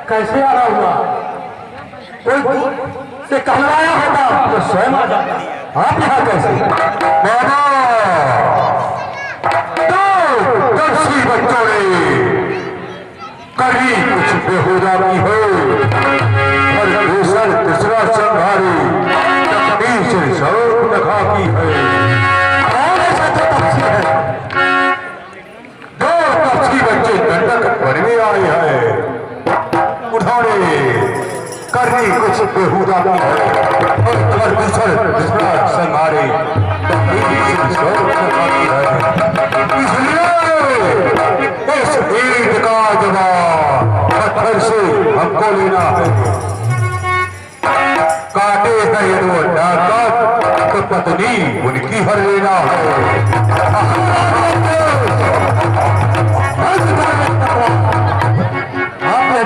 कैसे आ रहा हुआ? कोई से कहलाया होता तो स्वयं आ जाता। आप यहाँ कैसे? बाबा तो दर्शी बच्चों ने कभी कुछ बेहुदा की हो और दूसर तीसरा संभारी तकदीर से शौक दिखा की है। कौन ऐसा जो पक्षी है? दो पक्षी बच्चे दंडक पर में आए हैं। उन्होंने करनी कुछ बेहुदा की है और दूसरा संभारे इसलिए इस ईद का जवाब पत्थर से हमको लेना है। काटे है ये दो डाकत तो पत्नी उनकी हर लेना है।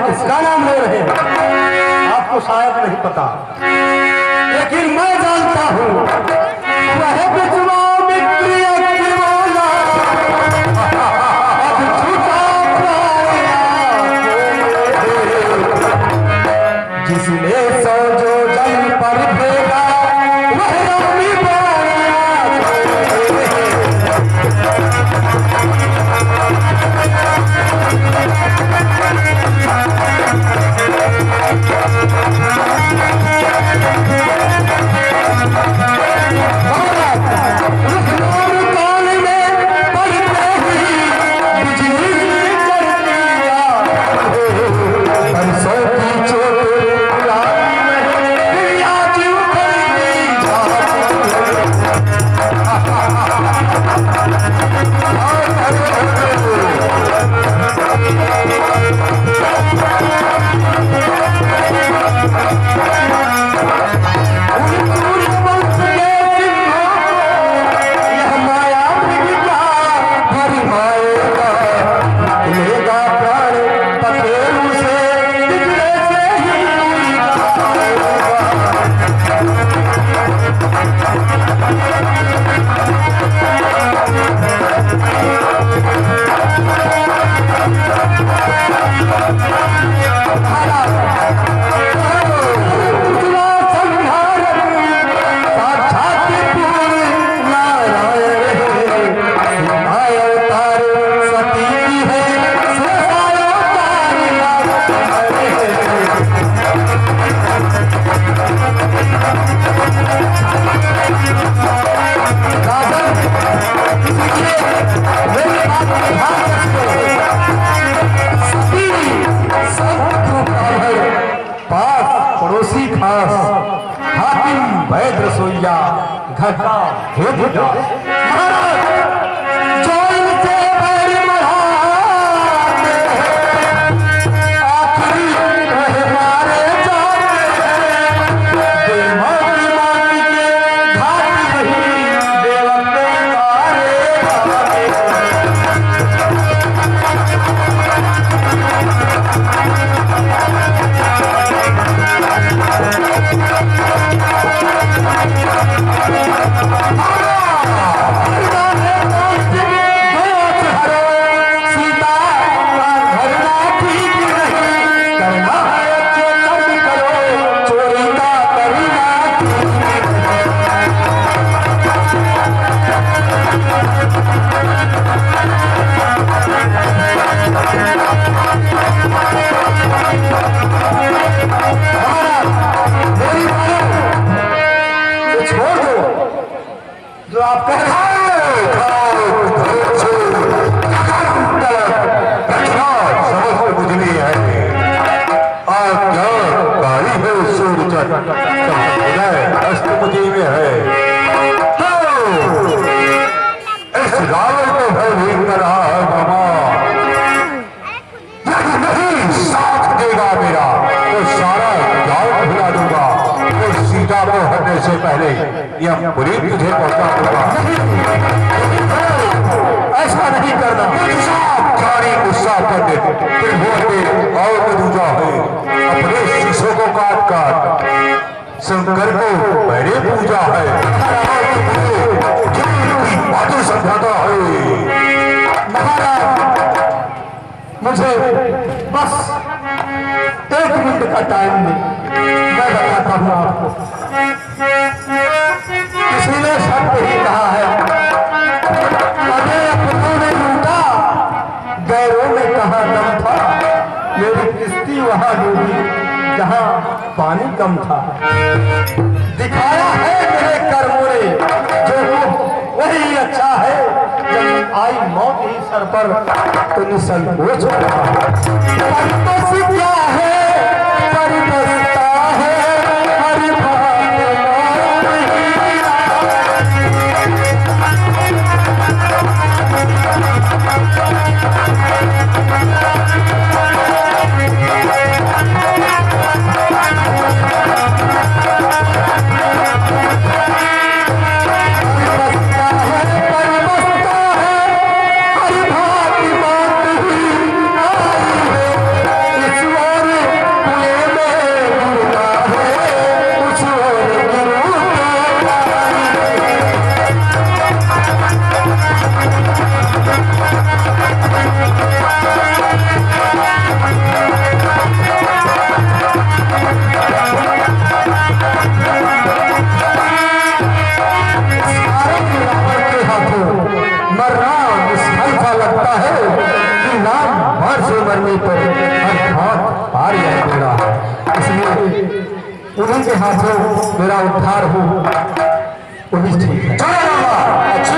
किसका नाम ले रहे हैं आपको शायद नहीं पता, लेकिन मैं जानता हूं वह बिचवा मित्री अग्निवाला अब छूटा जिसने सौ जो जल पर भेजा वह अपनी पड़ोसी खास हाकिम वैद रसोईया घटा भेजा है यह पूरी तुझे पहुंचा दूंगा। ऐसा नहीं करना। सारी गुस्सा कर दे त्रिभुवन और दूजा है अपने शीशों को काट काट शंकर को मेरे पूजा है बातें समझाता है। महाराज मुझे बस 1 मिनट का टाइम दे, मैं बताता हूँ आपको। किसी ने शब्द ही कहा है, अरे अपनों ने लूटा गैरों में कहाँ दम था, मेरी किश्ती वहां डूबी जहां पानी कम था। दिखाया है मेरे कर्मों ने जो वही अच्छा है, जब आई मौत ही सर पर तो निसंकोच क्या है परिबसता है हरि उन्हीं के हाथों मेरा उद्धार हो, वही ठीक है। चलो अच्छी